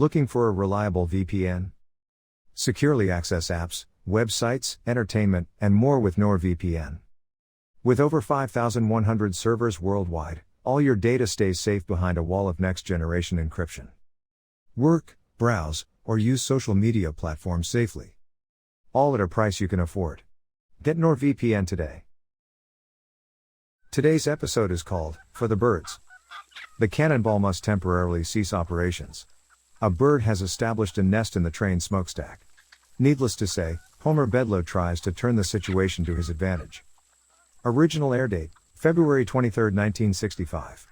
Looking for a reliable VPN? Securely access apps, websites, entertainment, and more with NordVPN. With over 5,100 servers worldwide, all your data stays safe behind a wall of next-generation encryption. Work, browse, or use social media platforms safely. All at a price you can afford. Get NordVPN today. Today's episode is called, For the Birds. The Cannonball must temporarily cease operations. A bird has established a nest in the train smokestack. Needless to say, Homer Bedloe tries to turn the situation to his advantage. Original air date, February 23, 1965.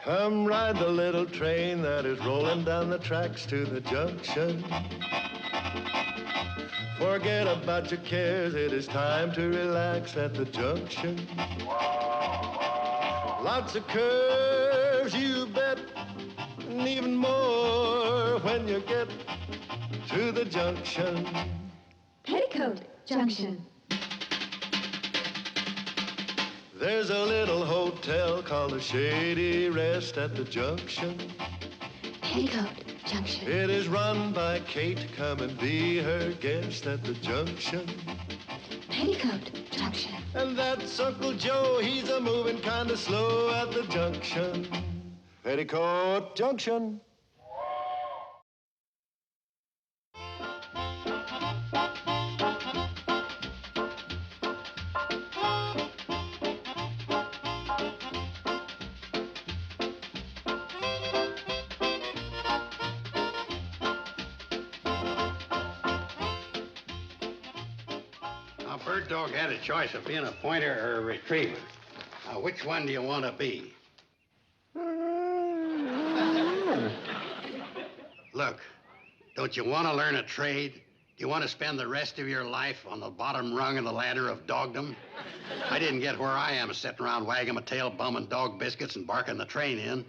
Come ride the little train that is rolling down the tracks to the junction. Forget about your cares, it is time to relax at the junction. Lots of curves, you bet, and even more when you get to the junction. Petticoat Junction. There's a little hotel called the Shady Rest at the junction. Petticoat Junction. It is run by Kate, come and be her guest at the junction. Petticoat Junction. And that's Uncle Joe, he's a moving kind of slow at the junction. Petticoat Junction. Bird dog had a choice of being a pointer or a retriever. Now, which one do you want to be? Look, don't you want to learn a trade? Do you want to spend the rest of your life on the bottom rung of the ladder of dogdom? I didn't get where I am sitting around wagging my tail, bumming dog biscuits, and barking the train in.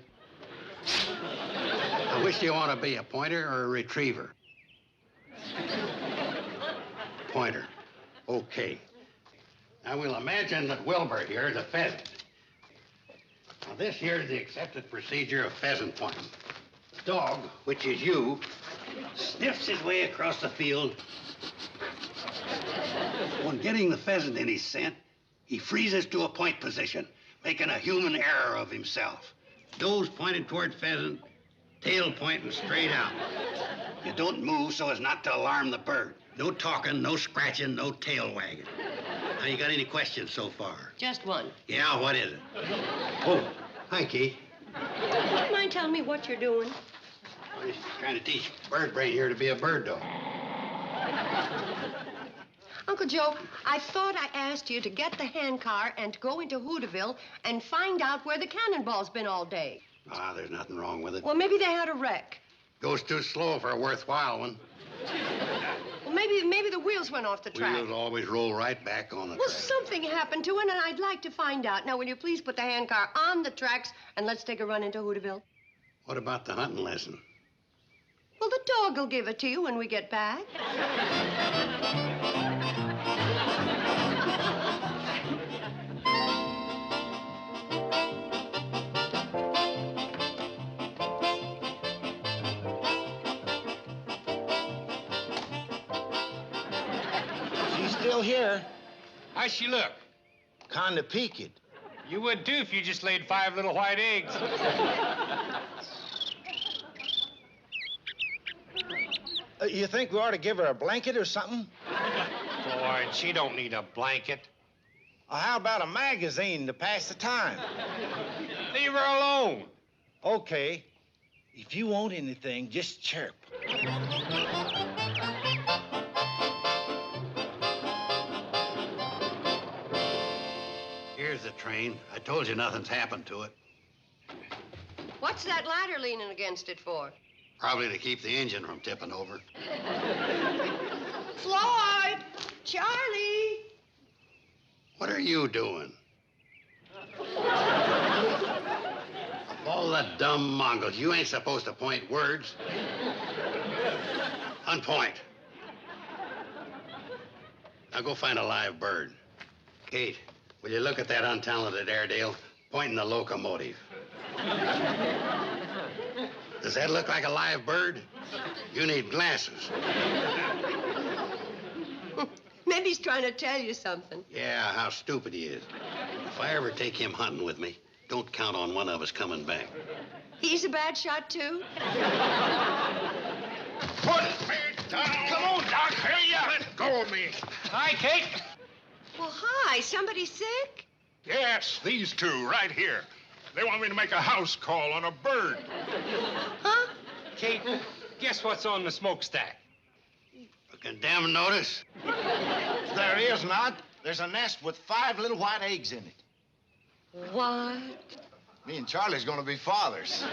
Now, which do you want to be, a pointer or a retriever? Pointer. Okay. Now we'll imagine that Wilbur here is a pheasant. Now this here is the accepted procedure of pheasant pointing. The dog, which is you, sniffs his way across the field. When getting the pheasant in his scent, he freezes to a point position, making a human error of himself. Nose pointed toward pheasant, tail pointing straight out. You don't move so as not to alarm the bird. No talking, no scratching, no tail wagging. Now, you got any questions so far? Just one. Yeah, what is it? Oh, hi, Key. Would you mind telling me what you're doing? I'm just trying to teach Bird Brain here to be a bird dog. Uncle Joe, I thought I asked you to get the handcar and to go into Hooterville and find out where the Cannonball's been all day. Ah, there's nothing wrong with it. Well, maybe they had a wreck. Goes too slow for a worthwhile one. Well, maybe the wheels went off the track. Wheels always roll right back on the Well, track. something happened to it, and I'd like to find out. Now, will you please put the handcar on the tracks, and let's take a run into Hooterville? What about the hunting lesson? Well, the dog will give it to you when we get back. Still here. How's she look? Kinda peaked. You would too if you just laid 5 little white eggs. You think we ought to give her a blanket or something? Boy, she don't need a blanket. How about a magazine to pass the time? Leave her alone. Okay. If you want anything, just chirp. Here's the train. I told you nothing's happened to it. What's that ladder leaning against it for? Probably to keep the engine from tipping over. Floyd! Charlie! What are you doing? A All the dumb mongrels. You ain't supposed to point words. Unpoint. Now go find a live bird. Kate, will you look at that untalented Airedale pointing the locomotive? Does that look like a live bird? You need glasses. Maybe he's trying to tell you something. Yeah, how stupid he is. If I ever take him hunting with me, don't count on one of us coming back. He's a bad shot, too? Put me down. Come on, Doc. Here you let go of me. Hi, Kate. Well, hi. Somebody sick? Yes, these two right here. They want me to make a house call on a bird. Huh? Kate, guess what's on the smokestack? A condemned notice? There is not. There's a nest with 5 little white eggs in it. What? Me and Charlie's gonna be fathers.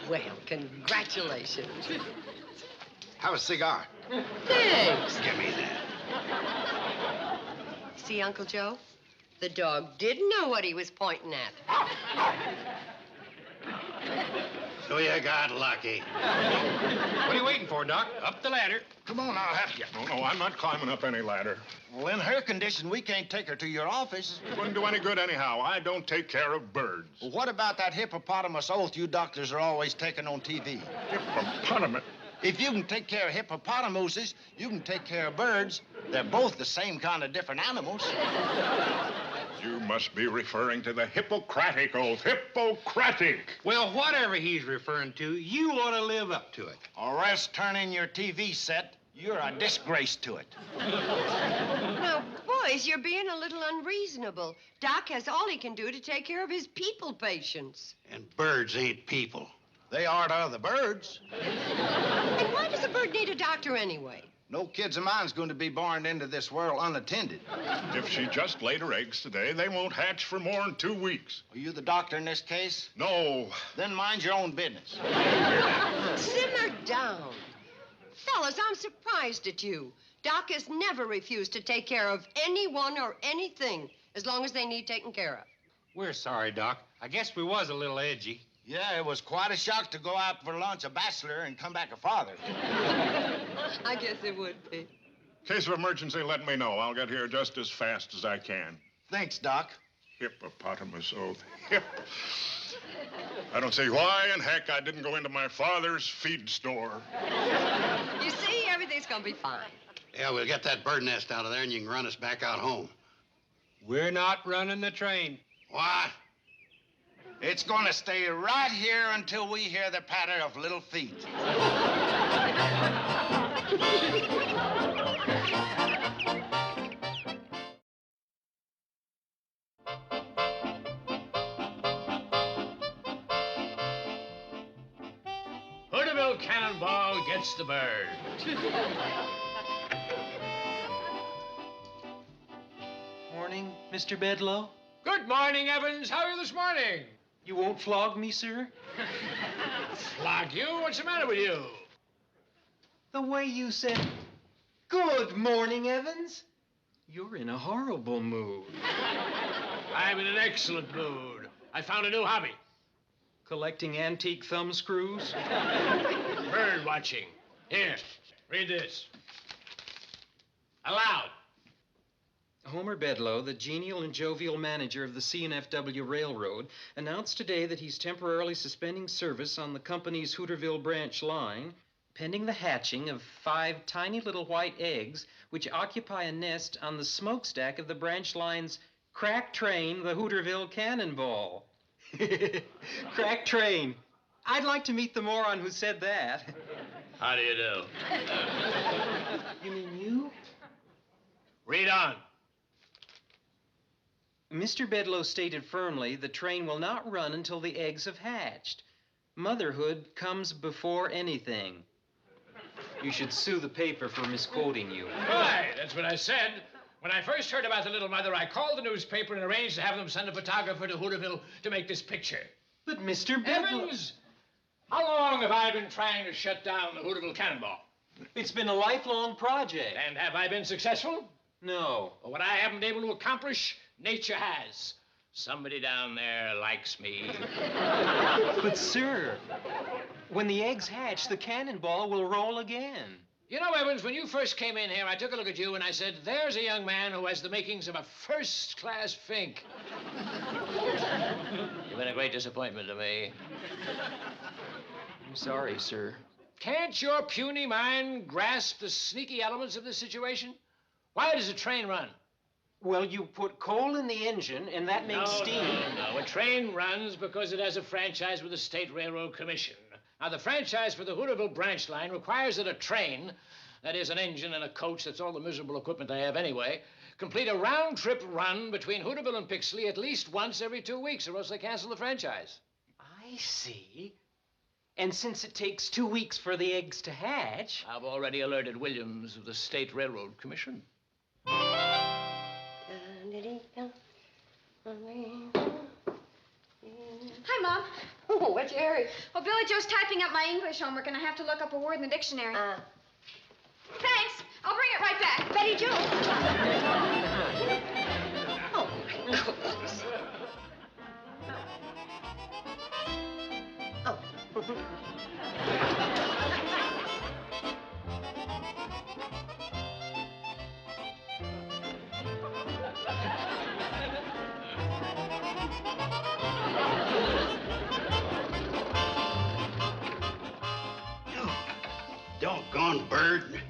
Well, congratulations. Have a cigar. Thanks. Give me that. See, Uncle Joe? The dog didn't know what he was pointing at. So you got lucky. What are you waiting for, Doc? Up the ladder. Come on, I'll have you. No, I'm not climbing up any ladder. Well, in her condition, we can't take her to your office. It wouldn't do any good anyhow. I don't take care of birds. Well, what about that hippopotamus oath you doctors are always taking on TV? Hippopotamus. If you can take care of hippopotamuses, you can take care of birds. They're both the same kind of different animals. You must be referring to the Hippocratic oath. Hippocratic. Well, whatever he's referring to, you ought to live up to it. Or else turn in your TV set. You're a disgrace to it. Now, boys, you're being a little unreasonable. Doc has all he can do to take care of his people patients. And birds ain't people. They are to other birds. And why does a bird need a doctor anyway? No kids of mine's going to be born into this world unattended. If she just laid her eggs today, they won't hatch for more than 2 weeks. Are you the doctor in this case? No. Then mind your own business. Simmer down. Fellas, I'm surprised at you. Doc has never refused to take care of anyone or anything as long as they need taken care of. We're sorry, Doc. I guess we was a little edgy. Yeah, it was quite a shock to go out for lunch a bachelor and come back a father. I guess it would be. Case of emergency, let me know. I'll get here just as fast as I can. Thanks, Doc. Hippopotamus oath. Hip. I don't see why in heck I didn't go into my father's feed store. You see, everything's gonna be fine. Yeah, we'll get that bird nest out of there and you can run us back out home. We're not running the train. What? It's going to stay right here until we hear the patter of little feet. Hooterville Cannonball gets the bird. Morning, Mr. Bedloe. Good morning, Evans. How are you this morning? You won't flog me, sir? Flog you? What's the matter with you? The way you said, "Good morning, Evans." You're in a horrible mood. I'm in an excellent mood. I found a new hobby. Collecting antique thumb screws? Bird watching. Here, read this. Aloud. Homer Bedloe, the genial and jovial manager of the C&FW Railroad, announced today that he's temporarily suspending service on the company's Hooterville branch line, pending the hatching of 5 tiny little white eggs, which occupy a nest on the smokestack of the branch line's crack train, the Hooterville Cannonball. Crack train. I'd like to meet the moron who said that. How do you do? You mean you? Read on. Mr. Bedloe stated firmly the train will not run until the eggs have hatched. Motherhood comes before anything. You should sue the paper for misquoting you. Right, that's what I said. When I first heard about the little mother, I called the newspaper and arranged to have them send a photographer to Hooterville to make this picture. But Mr. Bedloe... Evans, how long have I been trying to shut down the Hooterville Cannonball? It's been a lifelong project. And have I been successful? No. Well, what I haven't been able to accomplish, nature has. Somebody down there likes me. But, sir, when the eggs hatch, the Cannonball will roll again. You know, Evans, when you first came in here, I took a look at you and I said, there's a young man who has the makings of a first-class fink. You've been a great disappointment to me. I'm sorry, sir. Can't your puny mind grasp the sneaky elements of this situation? Why does a train run? Well, you put coal in the engine, and that makes steam. No. A train runs because it has a franchise with the State Railroad Commission. Now, the franchise for the Hooterville branch line requires that a train, that is an engine and a coach, that's all the miserable equipment I have anyway, complete a round-trip run between Hooterville and Pixley at least once every 2 weeks, or else they cancel the franchise. I see. And since it takes 2 weeks for the eggs to hatch... I've already alerted Williams of the State Railroad Commission. Hi, Mom. Oh, what's your hurry? Well, Billy Joe's typing up my English homework, and I have to look up a word in the dictionary. Thanks. I'll bring it right back. Betty Joe. Oh, my goodness. Oh. Doggone bird.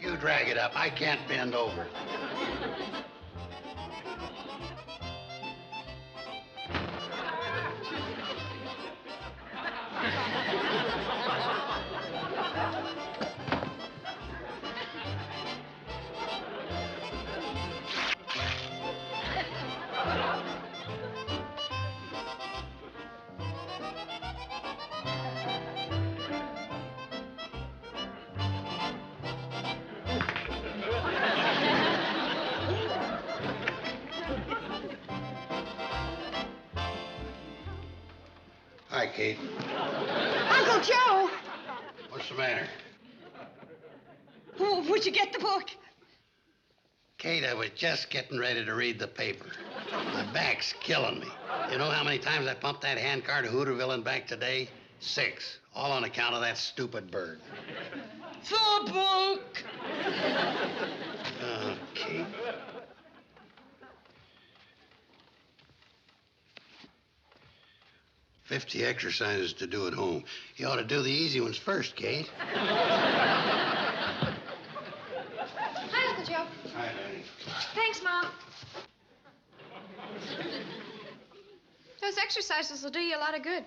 You drag it up. I can't bend over. Hi, Kate. Uncle Joe! What's the matter? Oh, would you get the book? Kate, I was just getting ready to read the paper. My back's killing me. You know how many times I pumped that handcar to Hooterville and back today? 6. All on account of that stupid bird. The book! Oh, Kate. "50 exercises to do at home. You ought to do the easy ones first, Kate." Hi, Uncle Joe. Hi, honey. Thanks, Mom. Those exercises will do you a lot of good.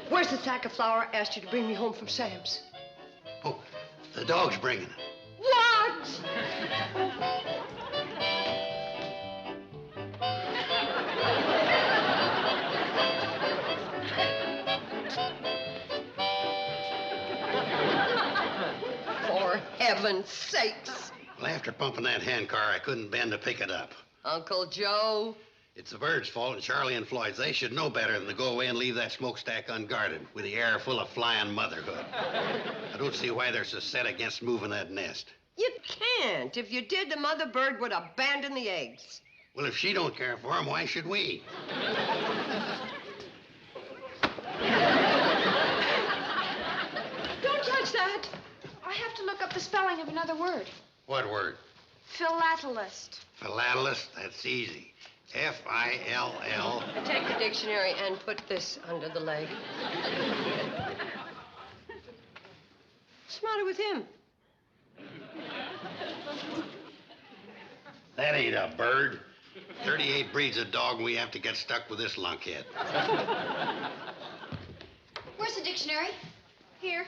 Where's the sack of flour I asked you to bring me home from Sam's? Oh, the dog's bringing it. What? For heaven's sakes. Well, after pumping that handcar, I couldn't bend to pick it up. Uncle Joe. It's the bird's fault, and Charlie and Floyd's. They should know better than to go away and leave that smokestack unguarded with the air full of flying motherhood. I don't see why they're so set against moving that nest. You can't. If you did, the mother bird would abandon the eggs. Well, if she don't care for them, why should we? Don't touch that. I have to look up the spelling of another word. What word? Philatelist. Philatelist? That's easy. F-I-L-L. Take the dictionary and put this under the leg. What's the matter with him? That ain't a bird. 38 breeds of dog, and we have to get stuck with this lunkhead. Where's the dictionary? Here.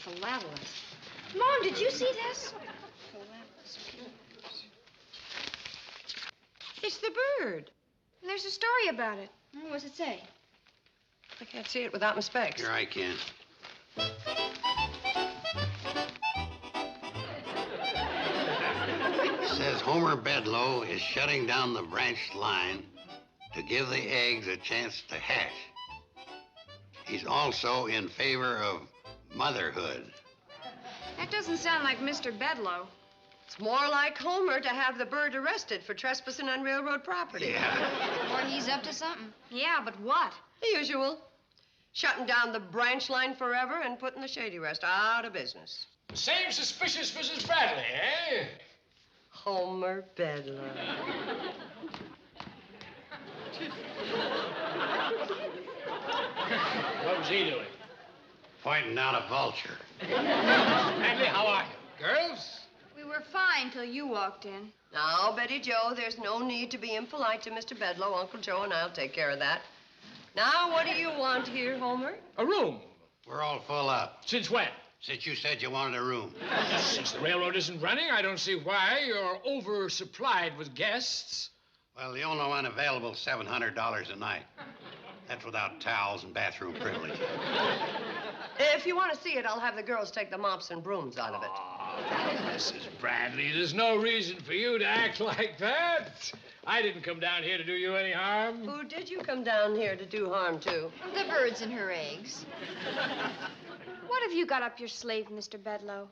Philatelist. Mom, did you see this? It's the bird. There's a story about it. What does it say? I can't see it without my specs. Here I can. It says Homer Bedloe is shutting down the branch line to give the eggs a chance to hatch. He's also in favor of motherhood. That doesn't sound like Mr. Bedloe. It's more like Homer to have the bird arrested for trespassing on railroad property. Yeah. Or he's up to something. Yeah, but what? The usual. Shutting down the branch line forever and putting the Shady Rest out of business. Same suspicious Mrs. Bradley, eh? Homer Bedloe. What was he doing? Pointing out a vulture. Bradley, how are you? Girls? We were fine till you walked in. Now, Betty Joe, there's no need to be impolite to Mr. Bedloe. Uncle Joe and I'll take care of that. Now, what do you want here, Homer? A room. We're all full up. Since when? Since you said you wanted a room. Since the railroad isn't running, I don't see why you're oversupplied with guests. Well, the only one available is $700 a night. That's without towels and bathroom privilege. If you want to see it, I'll have the girls take the mops and brooms out of it. Mrs. Bradley, there's no reason for you to act like that. I didn't come down here to do you any harm. Who did you come down here to do harm to? The birds and her eggs. What have you got up your sleeve, Mr. Bedloe?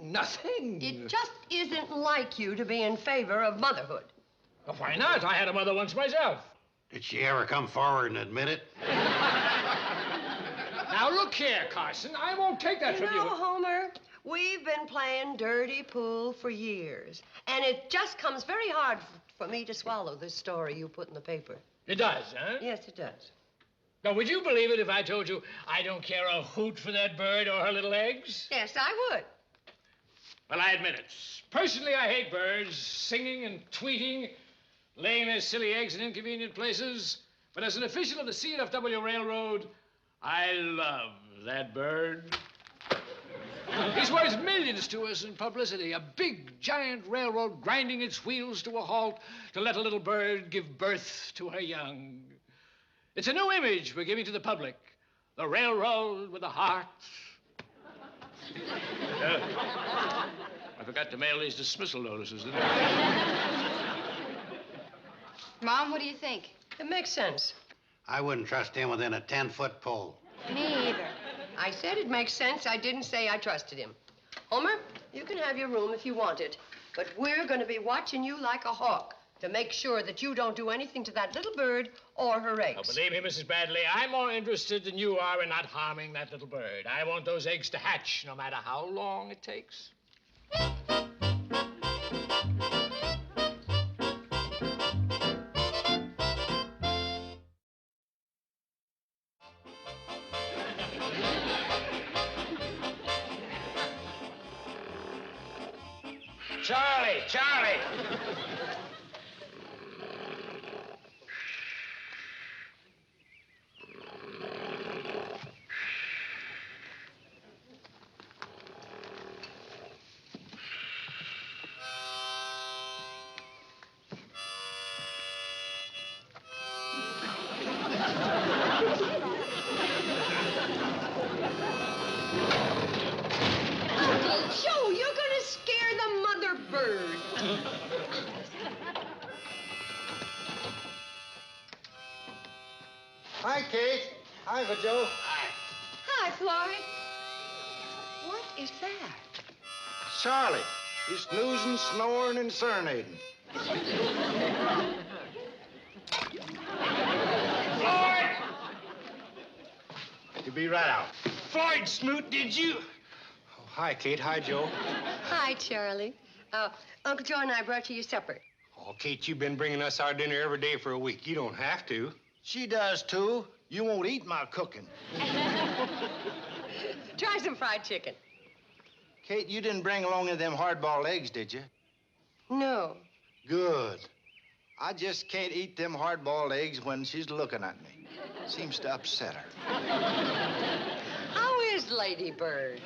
Nothing. It just isn't like you to be in favor of motherhood. Well, why not? I had a mother once myself. Did she ever come forward and admit it? Now, look here, Carson. I won't take that from you. Homer, we've been playing dirty pool for years, and it just comes very hard for me to swallow this story you put in the paper. It does, huh? Yes, it does. Now, would you believe it if I told you I don't care a hoot for that bird or her little eggs? Yes, I would. Well, I admit it. Personally, I hate birds singing and tweeting, laying their silly eggs in inconvenient places. But as an official of the C&FW Railroad, I love that bird. He's worth millions to us in publicity. A big, giant railroad grinding its wheels to a halt to let a little bird give birth to her young. It's a new image we're giving to the public. The railroad with a heart. I forgot to mail these dismissal notices, didn't I? Mom, what do you think? It makes sense. I wouldn't trust him within a 10-foot pole. Me either. I said it makes sense. I didn't say I trusted him. Homer, you can have your room if you want it, but we're going to be watching you like a hawk to make sure that you don't do anything to that little bird or her eggs. Oh, believe me, Mrs. Bradley, I'm more interested than you are in not harming that little bird. I want those eggs to hatch, no matter how long it takes. Charlie! Joe, you're going to scare the mother bird. Hi, Kate. Hi, Joe. Hi, Floyd. What is that? Charlie. He's snoozing, snoring, and serenading. Floyd! You'll be right out. Floyd Smoot, did you? Oh, hi, Kate. Hi, Joe. Hi, Charlie. Uncle Joe and I brought you your supper. Oh, Kate, you've been bringing us our dinner every day for a week. You don't have to. She does, too. You won't eat my cooking. Try some fried chicken. Kate, you didn't bring along any of them hard-boiled eggs, did you? No. Good. I just can't eat them hard-boiled eggs when she's looking at me. Seems to upset her. How is Lady Bird?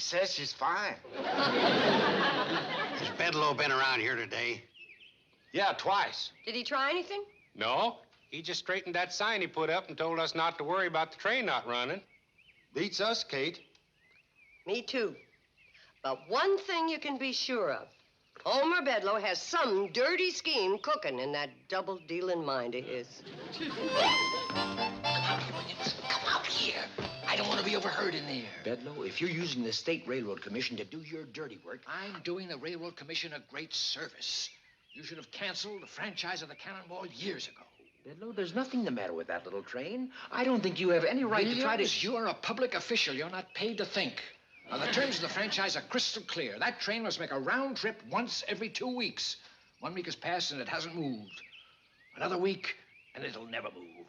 says she's fine. Has Bedloe been around here today? Yeah, twice. Did he try anything? No, he just straightened that sign he put up and told us not to worry about the train not running. Beats us, Kate. Me too. But one thing you can be sure of. Homer Bedloe has some dirty scheme cooking in that double-dealing mind of his. Come out here. I don't want to be overheard in there. Bedloe, if you're using the State Railroad Commission to do your dirty work, I'm doing the Railroad Commission a great service. You should have canceled the franchise of the Cannonball years ago. Bedloe, there's nothing the matter with that little train. I don't think you have any right to try to... You're a public official. You're not paid to think. Now, the terms of the franchise are crystal clear. That train must make a round trip once every 2 weeks. 1 week has passed and it hasn't moved. Another week and it'll never move.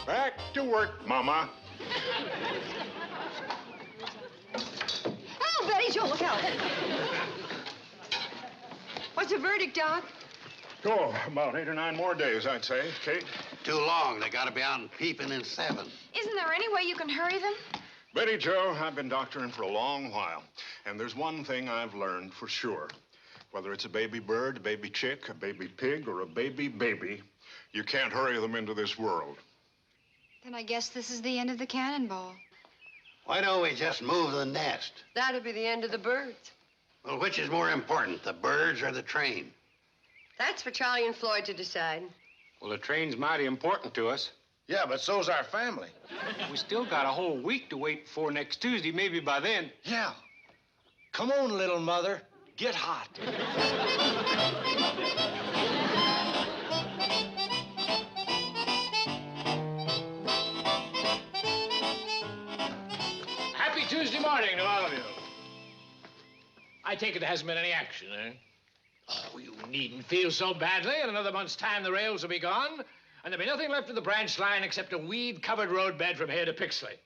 Back to work, Mama. Oh, Betty Jo, look out. What's the verdict, Doc? Oh, about 8 or 9 more days, I'd say. Kate? Too long. They gotta be out and peeping in 7. Isn't there any way you can hurry them? Betty Jo, I've been doctoring for a long while, and there's one thing I've learned for sure. Whether it's a baby bird, a baby chick, a baby pig, or a baby, you can't hurry them into this world. Then I guess this is the end of the Cannonball. Why don't we just move the nest? That'll be the end of the birds. Well, which is more important, the birds or the train? That's for Charlie and Floyd to decide. Well, the train's mighty important to us. Yeah, but so's our family. We still got a whole week to wait before next Tuesday. Maybe by then. Yeah. Come on, little mother. Get hot. Happy Tuesday morning to all of you. I take it there hasn't been any action, eh? Oh, you needn't feel so badly. In another month's time, the rails will be gone, and there'll be nothing left of the branch line except a weed-covered roadbed from here to Pixley.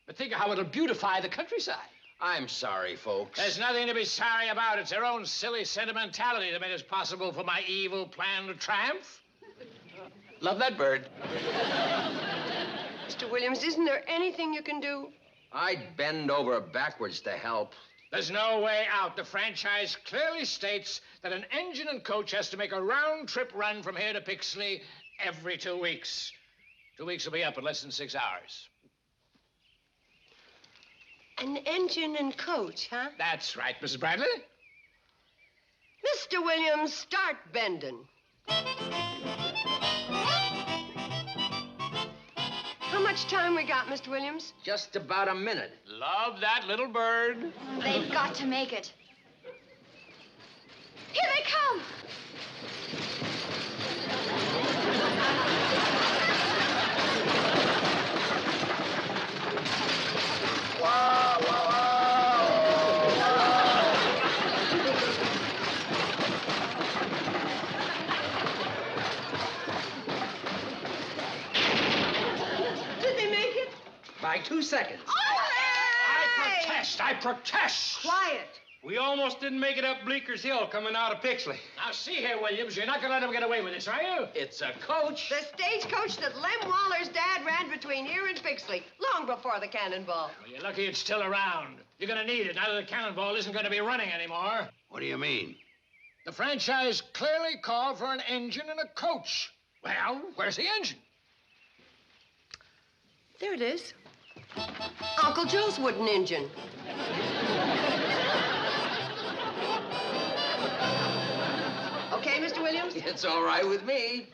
But think of how it'll beautify the countryside. I'm sorry, folks. There's nothing to be sorry about. It's their own silly sentimentality that made it possible for my evil plan to triumph. Love that bird. Mr. Williams, isn't there anything you can do? I'd bend over backwards to help. There's no way out. The franchise clearly states that an engine and coach has to make a round-trip run from here to Pixley every 2 weeks. 2 weeks will be up in less than 6 hours. An engine and coach, huh? That's right, Mrs. Bradley. Mr. Williams, start bending. How much time we got, Mr. Williams? Just about a minute. Love that little bird. They've got to make it. Here they come! Did they make it? By 2 seconds. I protest! Quiet. We almost didn't make it up Bleeker's Hill coming out of Pixley. Now, see here, Williams, you're not going to let them get away with this, are you? It's a coach. The stagecoach that Lem Waller's dad ran between here and Pixley, long before the Cannonball. Well, you're lucky it's still around. You're going to need it now that the Cannonball isn't going to be running anymore. What do you mean? The franchise clearly called for an engine and a coach. Well, where's the engine? There it is. Uncle Joe's wooden engine. Okay, Mr. Williams? It's all right with me.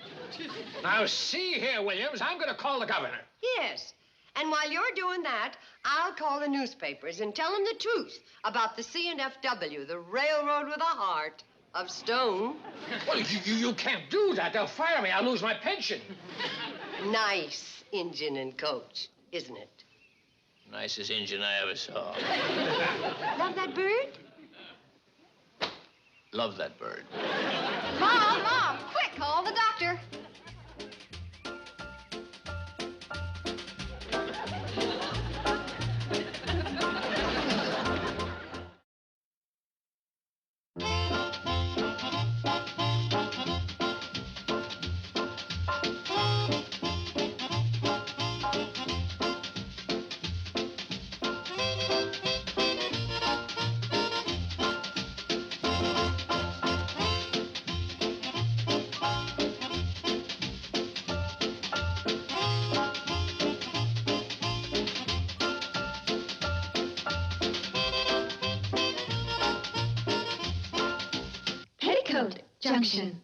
Now, see here, Williams, I'm going to call the governor. Yes. And while you're doing that, I'll call the newspapers and tell them the truth about the C&FW, the railroad with a heart of stone. Well, you can't do that. They'll fire me. I'll lose my pension. Nice engine and coach, isn't it? Nicest engine I ever saw. Love that bird? Love that bird. Mom, quick, call the doctor. Petticoat Junction.